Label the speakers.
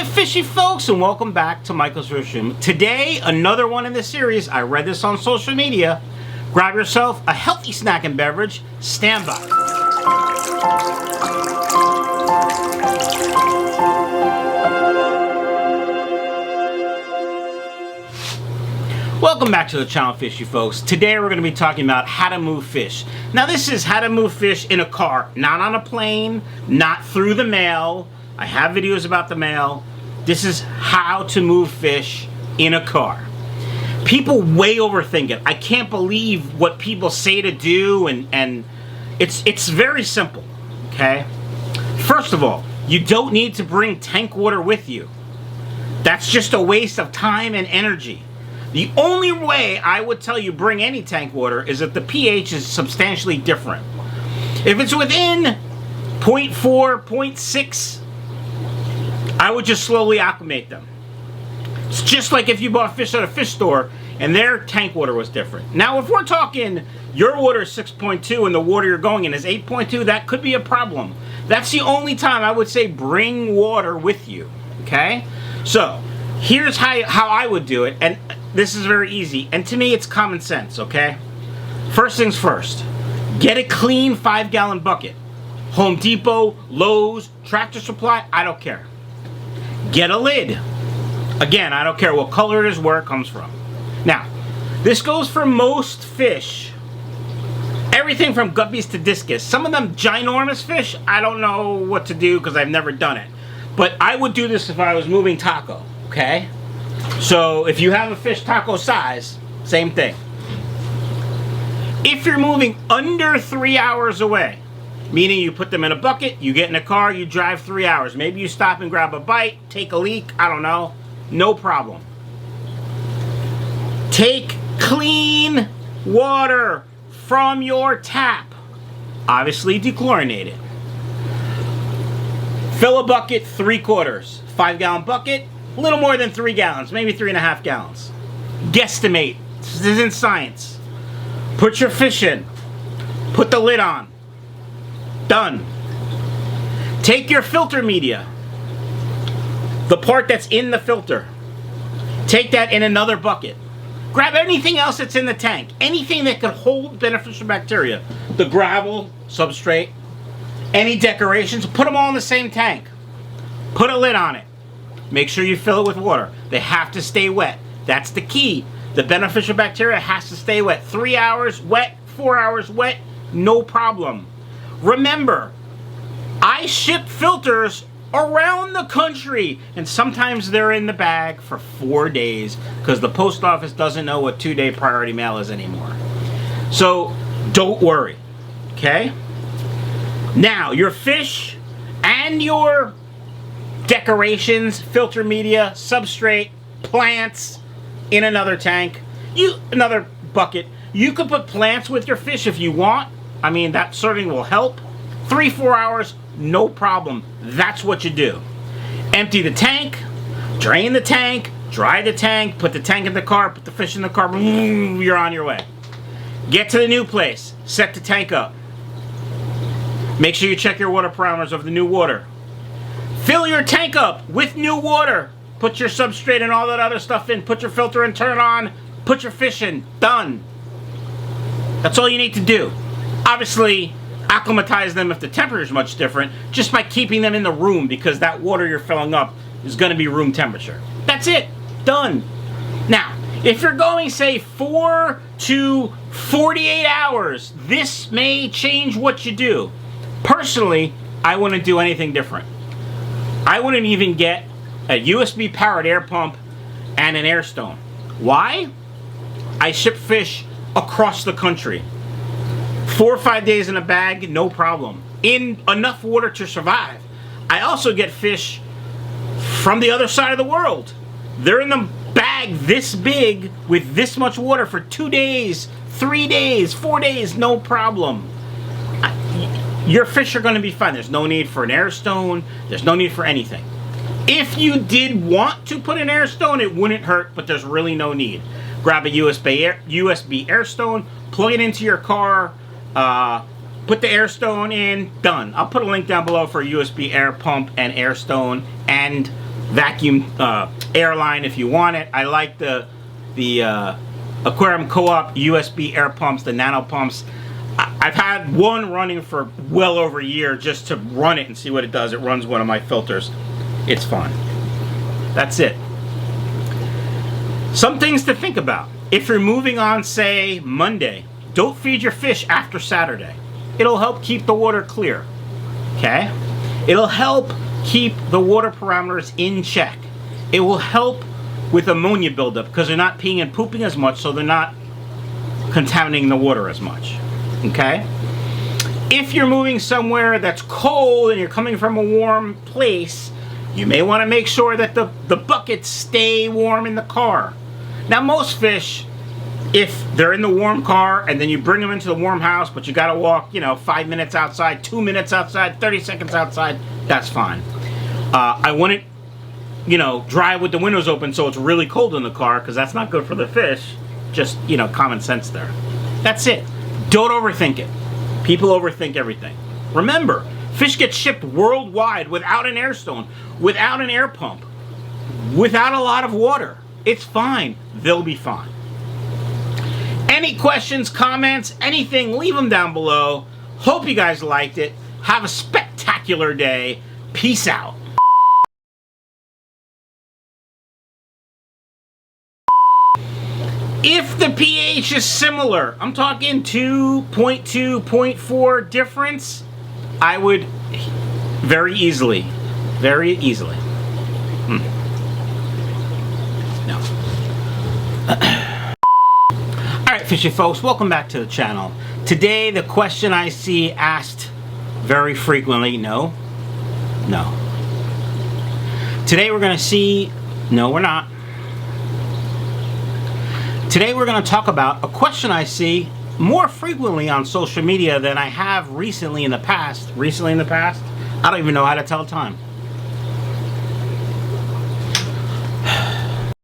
Speaker 1: there, fishy folks, and welcome back to Michael's Fish Room. Today, another one in the series. I read this on social media. Grab yourself a healthy snack and beverage. Stand by. Welcome back to the channel, fishy folks. Today we're going to be talking about how to move fish. Now this is how to move fish in a car, not on a plane, not through the mail. I have videos about the mail. This is how to move fish in a car. People way overthink it. I can't believe what people say to do, and it's very simple, okay? First of all, you don't need to bring tank water with you. That's just a waste of time and energy. The only way I would tell you bring any tank water is if the pH is substantially different. If it's within 0.4, 0.6, I would just slowly acclimate them. It's just like if you bought fish at a fish store and their tank water was different. Now, if we're talking your water is 6.2 and the water you're going in is 8.2, that could be a problem. That's the only time I would say bring water with you, okay? So, here's how I would do it, and this is very easy, and to me it's common sense, okay? First things first, get a clean 5-gallon bucket. Home Depot, Lowe's, Tractor Supply, I don't care. Get a lid. Again, I don't care what color it is, where it comes from. Now, this goes for most fish. Everything from guppies to discus. Some of them ginormous fish, I don't know what to do because I've never done it. But I would do this if I was moving taco, okay? So if you have a fish taco size, same thing. If you're moving under 3 hours away, meaning you put them in a bucket, you get in a car, you drive 3 hours. Maybe you stop and grab a bite, take a leak, I don't know. No problem. Take clean water from your tap. Obviously dechlorinated it. Fill a bucket 3/4. 5-gallon bucket, a little more than 3 gallons, maybe 3.5 gallons. Guesstimate. This isn't science. Put your fish in. Put the lid on. Done. Take your filter media, the part that's in the filter. Take that in another bucket. Grab anything else that's in the tank. Anything that could hold beneficial bacteria. The gravel, substrate, any decorations, put them all in the same tank. Put a lid on it. Make sure you fill it with water. They have to stay wet. That's the key. The beneficial bacteria has to stay wet. 3 hours wet, 4 hours wet, no problem. Remember, I ship filters around the country, and sometimes they're in the bag for 4 days because the post office doesn't know what 2-day priority mail is anymore. So don't worry, okay? Now, your fish and your decorations, filter media, substrate, plants in another tank, another bucket. You could put plants with your fish if you want. I mean, that certainly will help. 3-4 hours, no problem. That's what you do. Empty the tank, drain the tank, dry the tank, put the tank in the car, put the fish in the car, boom, you're on your way. Get to the new place, set the tank up. Make sure you check your water parameters of the new water. Fill your tank up with new water. Put your substrate and all that other stuff in. Put your filter and turn it on. Put your fish in. Done. That's all you need to do. Obviously, acclimatize them if the temperature is much different, just by keeping them in the room, because that water you're filling up is going to be room temperature. That's it. Done. Now, if you're going, say, 4 to 48 hours, this may change what you do. Personally, I wouldn't do anything different. I wouldn't even get a USB-powered air pump and an air stone. Why? I ship fish across the country. 4 or 5 days in a bag, no problem. In enough water to survive. I also get fish from the other side of the world. They're in the bag this big with this much water for 2 days, 3 days, 4 days, no problem. Your fish are going to be fine. There's no need for an air stone. There's no need for anything. If you did want to put an air stone, it wouldn't hurt, but there's really no need. Grab a USB air stone, plug it into your car, put the air stone in, done. I'll put a link down below for a USB air pump and air stone and vacuum Airline if you want it. I like the Aquarium Co Op USB air pumps, the Nano pumps. I've had one running for well over a year just to run it and see what it does. It runs one of my filters. It's fun. That's it. Some things to think about. If you're moving on, say, Monday, don't feed your fish after Saturday. It'll help keep the water clear. Okay? It'll help keep the water parameters in check. It will help with ammonia buildup because they're not peeing and pooping as much, so they're not contaminating the water as much. Okay? If you're moving somewhere that's cold and you're coming from a warm place, you may want to make sure that the buckets stay warm in the car. Now, most fish, if they're in the warm car and then you bring them into the warm house, but you got to walk, 5 minutes outside, 2 minutes outside, 30 seconds outside, that's fine. I wouldn't, drive with the windows open so it's really cold in the car, because that's not good for the fish. Just, common sense there. That's it. Don't overthink it. People overthink everything. Remember, fish get shipped worldwide without an air stone, without an air pump, without a lot of water. It's fine. They'll be fine. Any questions, comments, anything, leave them down below. Hope you guys liked it. Have a spectacular day. Peace out. If the pH is similar, I'm talking 2.2, 0.4 difference, I would very easily. No. Alright, fishy folks, welcome back to the channel. Today, the question I see asked very frequently, no. Today we're going to see, no we're not. Today we're going to talk about a question I see more frequently on social media than I have recently in the past. I don't even know how to tell time.